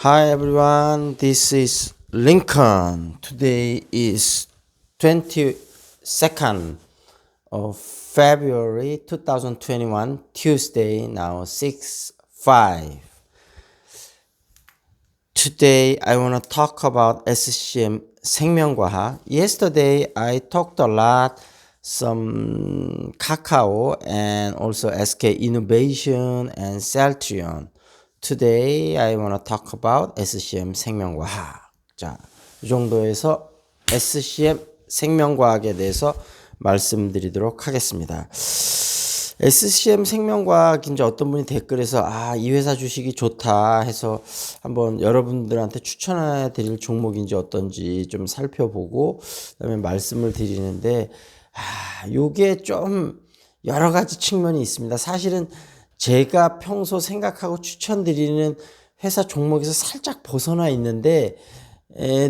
Hi everyone, this is Lincoln. Today is 22nd of February 2021, Tuesday, now 6:05. Today I want to talk about SCM 생명과학. Yesterday I talked a lot some Kakao and also SK Innovation and Celtrion. Today I want to talk about SCM 생명과학. 자, 이 정도에서 SCM 생명과학에 대해서 말씀드리도록 하겠습니다. SCM 생명과학 이제 어떤 분이 댓글에서 이 회사 주식이 좋다 해서 한번 여러분들한테 추천해 드릴 종목인지 어떤지 좀 살펴보고 그다음에 말씀을 드리는데 요게 좀 여러 가지 측면이 있습니다. 사실은 제가 평소 생각하고 추천드리는 회사 종목에서 살짝 벗어나 있는데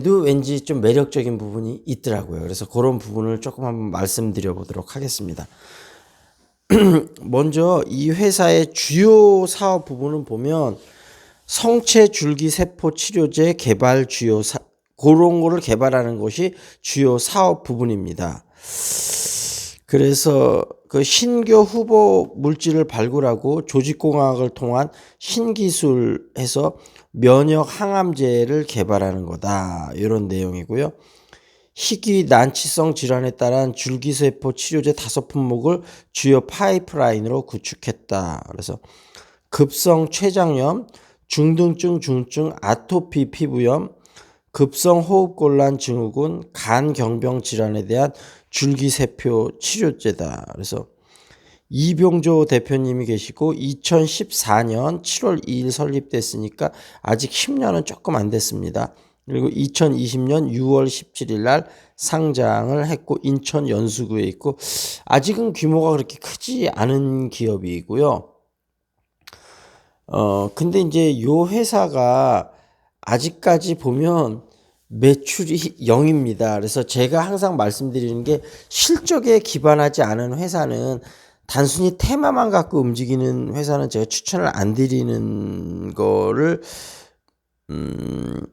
도 왠지 좀 매력적인 부분이 있더라고요. 그래서 그런 부분을 조금 한번 말씀드려 보도록 하겠습니다. 먼저 이 회사의 주요 사업 부분을 보면 성체 줄기 세포 치료제 개발 그런 거를 개발하는 것이 주요 사업 부분입니다. 그래서 그 신규 후보 물질을 발굴하고 조직공학을 통한 신기술해서 면역 항암제를 개발하는 거다. 이런 내용이고요. 희귀 난치성 질환에 따른 줄기세포 치료제 5품목을 주요 파이프라인으로 구축했다. 그래서 급성 췌장염, 중등증, 중증, 아토피 피부염, 급성 호흡곤란 증후군, 간경병 질환에 대한 줄기세포 치료제다. 그래서 이병조 대표님이 계시고 2014년 7월 2일 설립됐으니까 아직 10년은 조금 안 됐습니다. 그리고 2020년 6월 17일 날 상장을 했고 인천 연수구에 있고 아직은 규모가 그렇게 크지 않은 기업이고요. 근데 이제 요 회사가 아직까지 보면 매출이 0입니다. 그래서 제가 항상 말씀드리는 게 실적에 기반하지 않은 회사는 단순히 테마만 갖고 움직이는 회사는 제가 추천을 안 드리는 거를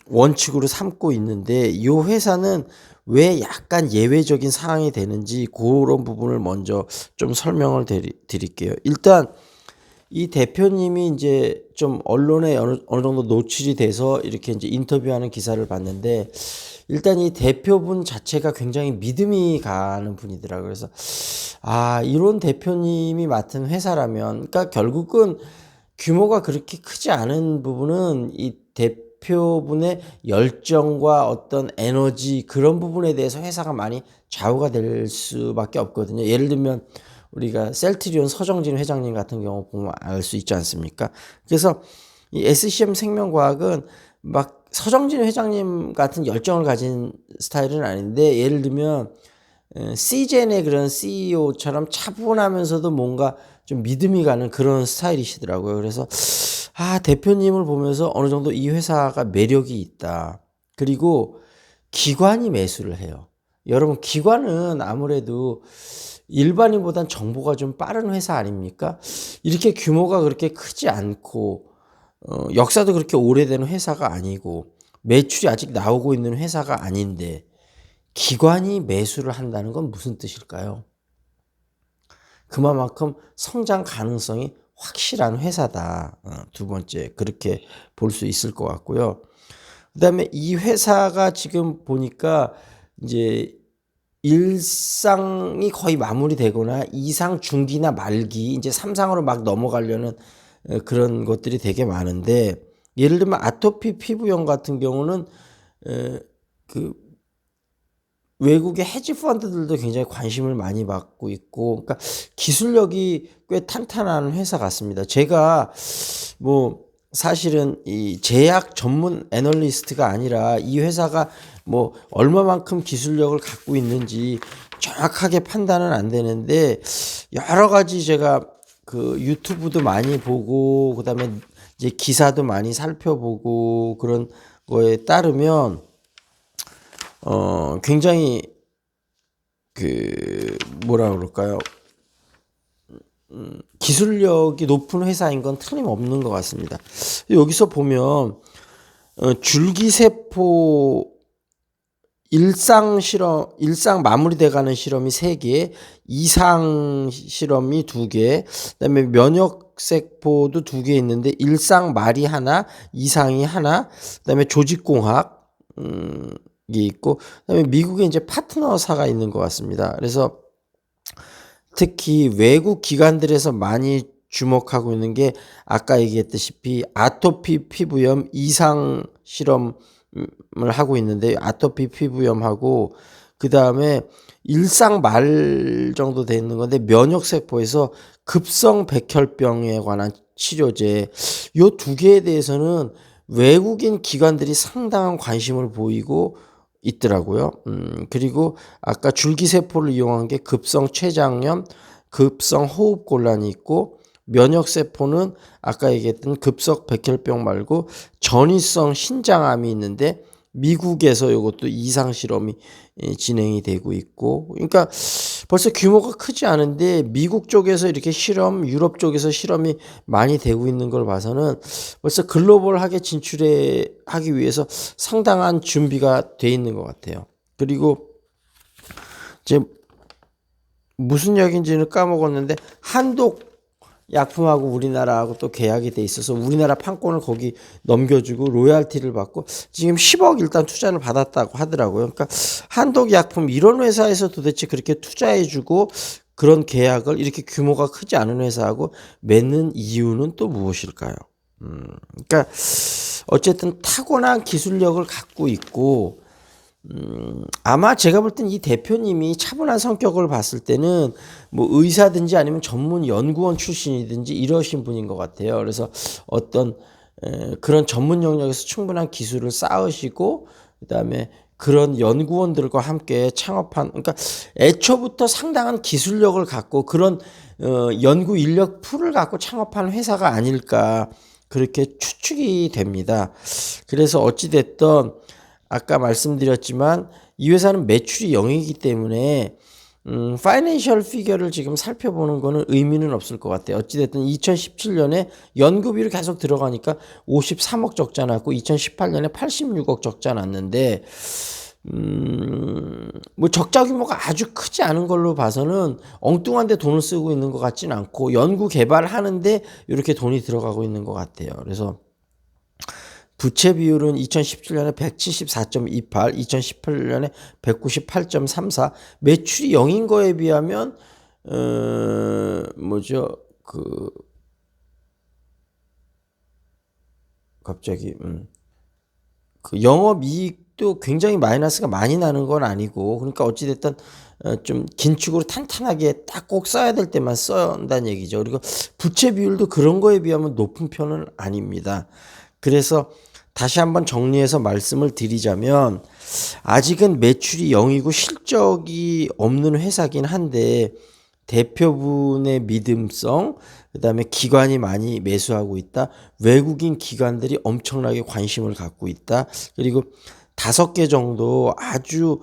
원칙으로 삼고 있는데 이 회사는 왜 약간 예외적인 상황이 되는지 그런 부분을 먼저 좀 설명을 드릴게요. 일단 이 대표님이 이제 좀 언론에 어느 정도 노출이 돼서 이렇게 이제 인터뷰하는 기사를 봤는데 일단 이 대표분 자체가 굉장히 믿음이 가는 분이더라고요. 그래서 이런 대표님이 맡은 회사라면 그러니까 결국은 규모가 그렇게 크지 않은 부분은 이 대표분의 열정과 어떤 에너지 그런 부분에 대해서 회사가 많이 좌우가 될 수밖에 없거든요. 예를 들면 우리가 셀트리온 서정진 회장님 같은 경우 보면 알 수 있지 않습니까? 그래서 이 SCM 생명과학은 막 서정진 회장님 같은 열정을 가진 스타일은 아닌데 예를 들면 시젠의 그런 CEO처럼 차분하면서도 뭔가 좀 믿음이 가는 그런 스타일이시더라고요. 그래서 대표님을 보면서 어느 정도 이 회사가 매력이 있다. 그리고 기관이 매수를 해요. 여러분 기관은 아무래도 일반인보단 정보가 좀 빠른 회사 아닙니까? 이렇게 규모가 그렇게 크지 않고 역사도 그렇게 오래된 회사가 아니고 매출이 아직 나오고 있는 회사가 아닌데 기관이 매수를 한다는 건 무슨 뜻일까요? 그만큼 성장 가능성이 확실한 회사다. 두 번째 그렇게 볼 수 있을 것 같고요. 그다음에 이 회사가 지금 보니까 이제 1상이 거의 마무리되거나 2상 중기나 말기 이제 3상으로 막 넘어가려는 그런 것들이 되게 많은데 예를 들면 아토피 피부염 같은 경우는 그 외국의 헤지 펀드들도 굉장히 관심을 많이 받고 있고 그러니까 기술력이 꽤 탄탄한 회사 같습니다. 제가 뭐 사실은 이 제약 전문 애널리스트가 아니라 이 회사가 뭐 얼마만큼 기술력을 갖고 있는지 정확하게 판단은 안 되는데 여러 가지 제가 그 유튜브도 많이 보고 그다음에 이제 기사도 많이 살펴보고 그런 거에 따르면 굉장히 그 뭐라 그럴까요? 기술력이 높은 회사인 건 틀림없는 것 같습니다. 여기서 보면 줄기세포 일상 마무리돼가는 실험이 3개, 이상 실험이 2개, 그다음에 면역세포도 2개 있는데 일상 말이 하나, 이상이 하나, 그다음에 조직공학 이 있고, 그다음에 미국에 이제 파트너사가 있는 것 같습니다. 그래서 특히 외국 기관들에서 많이 주목하고 있는 게 아까 얘기했다시피 아토피 피부염 이상 실험을 하고 있는데, 아토피 피부염하고 그 다음에 일상 말 정도 돼 있는 건데 면역세포에서 급성 백혈병에 관한 치료제, 요 2개에 대해서는 외국인 기관들이 상당한 관심을 보이고 있더라고요. 그리고 아까 줄기세포를 이용한 게 급성 췌장염, 급성 호흡곤란이 있고, 면역세포는 아까 얘기했던 급성 백혈병 말고 전이성 신장암이 있는데 미국에서 이것도 이상 실험이 진행이 되고 있고, 그러니까 벌써 규모가 크지 않은데 미국 쪽에서 이렇게 실험, 유럽 쪽에서 실험이 많이 되고 있는 걸 봐서는 벌써 글로벌하게 진출하기 위해서 상당한 준비가 돼 있는 것 같아요. 그리고 이제 무슨 약인지는 까먹었는데 한독 약품하고 우리나라하고 또 계약이 돼 있어서 우리나라 판권을 거기 넘겨주고 로얄티를 받고 지금 10억 일단 투자를 받았다고 하더라고요. 그러니까 한독 약품 이런 회사에서 도대체 그렇게 투자해주고 그런 계약을 이렇게 규모가 크지 않은 회사하고 맺는 이유는 또 무엇일까요? 그러니까 어쨌든 타고난 기술력을 갖고 있고, 아마 제가 볼 땐 이 대표님이 차분한 성격을 봤을 때는 뭐 의사든지 아니면 전문 연구원 출신이든지 이러신 분인 것 같아요. 그래서 어떤 그런 전문 영역에서 충분한 기술을 쌓으시고 그다음에 그런 연구원들과 함께 창업한, 그러니까 애초부터 상당한 기술력을 갖고 그런 연구 인력 풀을 갖고 창업한 회사가 아닐까 그렇게 추측이 됩니다. 그래서 어찌됐든 아까 말씀드렸지만 이 회사는 매출이 0이기 때문에 파이낸셜 피겨를 지금 살펴보는 거는 의미는 없을 것 같아요. 어찌됐든 2017년에 연구비로 계속 들어가니까 53억 적자 났고 2018년에 86억 적자 났는데 뭐 적자 규모가 아주 크지 않은 걸로 봐서는 엉뚱한 데 돈을 쓰고 있는 것 같지는 않고 연구 개발하는데 이렇게 돈이 들어가고 있는 것 같아요. 그래서 부채 비율은 2017년에 174.28, 2018년에 198.34, 매출이 0인 거에 비하면 갑자기 그 영업이익도 굉장히 마이너스가 많이 나는 건 아니고, 그러니까 어찌됐든 좀 긴축으로 탄탄하게 딱 꼭 써야 될 때만 써야 한다는 얘기죠. 그리고 부채 비율도 그런 거에 비하면 높은 편은 아닙니다. 그래서 다시 한번 정리해서 말씀을 드리자면 아직은 매출이 0이고 실적이 없는 회사긴 한데 대표분의 믿음성, 그다음에 기관이 많이 매수하고 있다. 외국인 기관들이 엄청나게 관심을 갖고 있다. 그리고 5개 정도 아주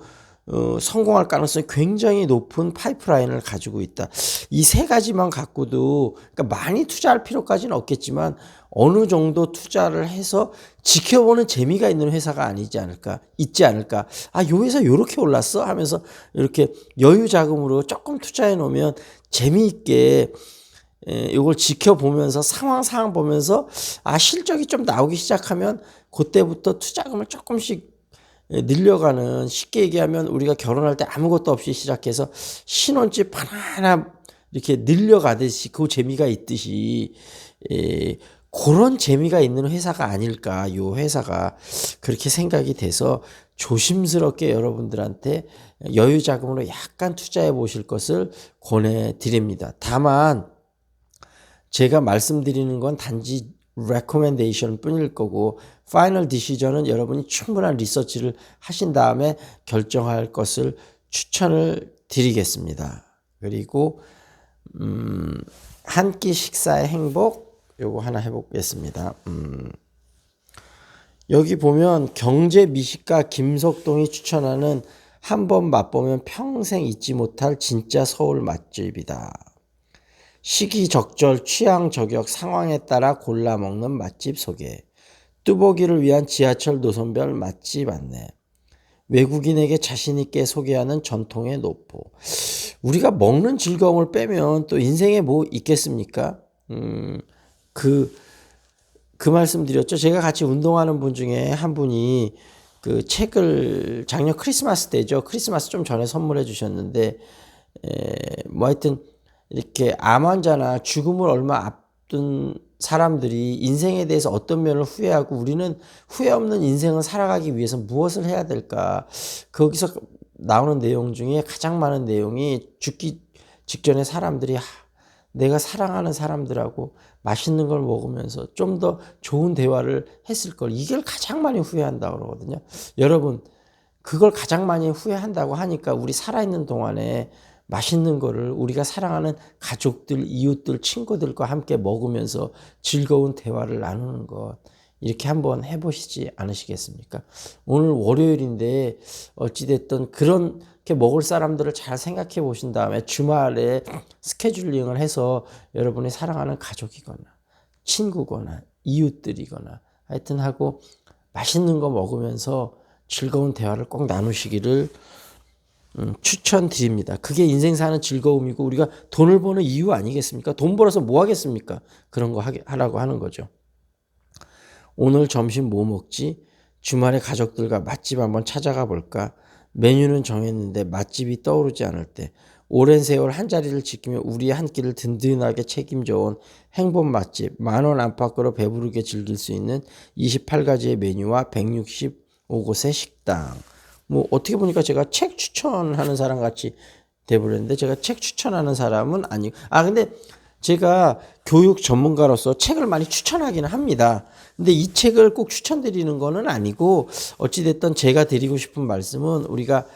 성공할 가능성이 굉장히 높은 파이프라인을 가지고 있다. 이 3가지만 갖고도, 그러니까 많이 투자할 필요까지는 없겠지만 어느 정도 투자를 해서 지켜보는 재미가 있는 회사가 있지 않을까. 아, 요 회사 요렇게 올랐어? 하면서 이렇게 여유 자금으로 조금 투자해 놓으면 재미있게 이걸 지켜보면서 상황 보면서 실적이 좀 나오기 시작하면 그때부터 투자금을 조금씩 늘려가는, 쉽게 얘기하면 우리가 결혼할 때 아무것도 없이 시작해서 신혼집 하나하나 이렇게 늘려가듯이 그 재미가 있듯이 그런 재미가 있는 회사가 아닐까, 요 회사가 그렇게 생각이 돼서 조심스럽게 여러분들한테 여유 자금으로 약간 투자해 보실 것을 권해드립니다. 다만 제가 말씀드리는 건 단지 recommendation 뿐일 거고 final decision은 여러분이 충분한 리서치를 하신 다음에 결정할 것을 추천을 드리겠습니다. 그리고 한 끼 식사의 행복 요거 하나 해보겠습니다. 여기 보면 경제미식가 김석동이 추천하는 한번 맛보면 평생 잊지 못할 진짜 서울 맛집이다. 시기 적절 취향 저격 상황에 따라 골라 먹는 맛집 소개. 뚜벅이를 위한 지하철 노선별 맛집 안내. 외국인에게 자신 있게 소개하는 전통의 노포. 우리가 먹는 즐거움을 빼면 또 인생에 뭐 있겠습니까? 그 말씀 드렸죠. 제가 같이 운동하는 분 중에 한 분이 그 책을 작년 크리스마스 때죠. 크리스마스 좀 전에 선물해 주셨는데, 뭐 하여튼 이렇게 암 환자나 죽음을 얼마 앞둔 사람들이 인생에 대해서 어떤 면을 후회하고 우리는 후회 없는 인생을 살아가기 위해서 무엇을 해야 될까? 거기서 나오는 내용 중에 가장 많은 내용이 죽기 직전에 사람들이 내가 사랑하는 사람들하고 맛있는 걸 먹으면서 좀 더 좋은 대화를 했을 걸, 이걸 가장 많이 후회한다고 그러거든요. 여러분, 그걸 가장 많이 후회한다고 하니까 우리 살아있는 동안에 맛있는 거를 우리가 사랑하는 가족들, 이웃들, 친구들과 함께 먹으면서 즐거운 대화를 나누는 것, 이렇게 한번 해보시지 않으시겠습니까? 오늘 월요일인데 어찌됐든 그렇게 먹을 사람들을 잘 생각해 보신 다음에 주말에 스케줄링을 해서 여러분이 사랑하는 가족이거나 친구거나 이웃들이거나 하여튼 하고 맛있는 거 먹으면서 즐거운 대화를 꼭 나누시기를 추천드립니다. 그게 인생 사는 즐거움이고 우리가 돈을 버는 이유 아니겠습니까? 돈 벌어서 뭐 하겠습니까? 그런 거 하라고 하는 거죠. 오늘 점심 뭐 먹지? 주말에 가족들과 맛집 한번 찾아가 볼까? 메뉴는 정했는데 맛집이 떠오르지 않을 때, 오랜 세월 한자리를 지키며 우리의 한 끼를 든든하게 책임져온 행복 맛집, 10,000원 안팎으로 배부르게 즐길 수 있는 28가지의 메뉴와 165곳의 식당. 뭐 어떻게 보니까 제가 책 추천하는 사람 같이 돼버렸는데, 제가 책 추천하는 사람은 아니고, 근데 제가 교육 전문가로서 책을 많이 추천하기는 합니다. 근데 이 책을 꼭 추천드리는 거는 아니고, 어찌됐든 제가 드리고 싶은 말씀은 우리가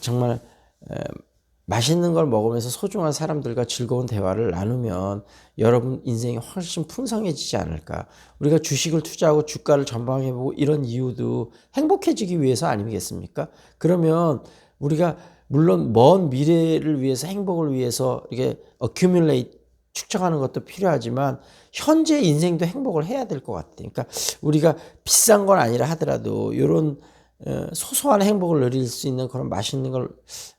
정말 맛있는 걸 먹으면서 소중한 사람들과 즐거운 대화를 나누면 여러분 인생이 훨씬 풍성해지지 않을까. 우리가 주식을 투자하고 주가를 전방해보고 이런 이유도 행복해지기 위해서 아니겠습니까? 그러면 우리가 물론 먼 미래를 위해서, 행복을 위해서 이렇게 accumulate, 축적하는 것도 필요하지만 현재 인생도 행복을 해야 될 것 같아요. 그러니까 우리가 비싼 건 아니라 하더라도 이런 소소한 행복을 누릴 수 있는 그런 맛있는 걸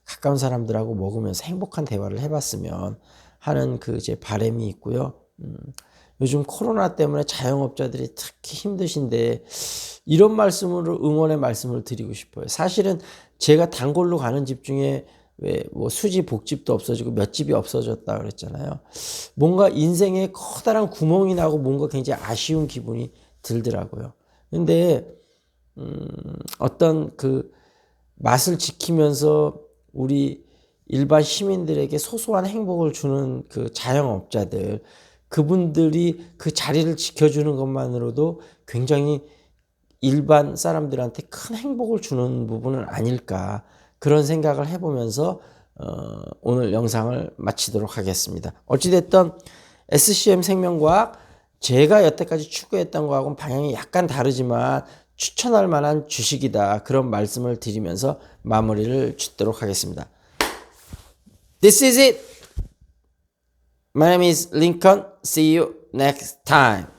가까운 사람들하고 먹으면서 행복한 대화를 해봤으면 하는 그 이제 바람이 있고요. 요즘 코로나 때문에 자영업자들이 특히 힘드신데 이런 말씀으로 응원의 말씀을 드리고 싶어요. 사실은 제가 단골로 가는 집 중에 왜 뭐 수지 복집도 없어지고 몇 집이 없어졌다 그랬잖아요. 뭔가 인생에 커다란 구멍이 나고 뭔가 굉장히 아쉬운 기분이 들더라고요. 근데 어떤 그 맛을 지키면서 우리 일반 시민들에게 소소한 행복을 주는 그 자영업자들, 그분들이 그 자리를 지켜주는 것만으로도 굉장히 일반 사람들한테 큰 행복을 주는 부분은 아닐까, 그런 생각을 해보면서 오늘 영상을 마치도록 하겠습니다. 어찌됐든 SCM 생명과학, 제가 여태까지 추구했던 거하고는 방향이 약간 다르지만 추천할 만한 주식이다, 그런 말씀을 드리면서 마무리를 짓도록 하겠습니다. This is it. My name is Lincoln. See you next time.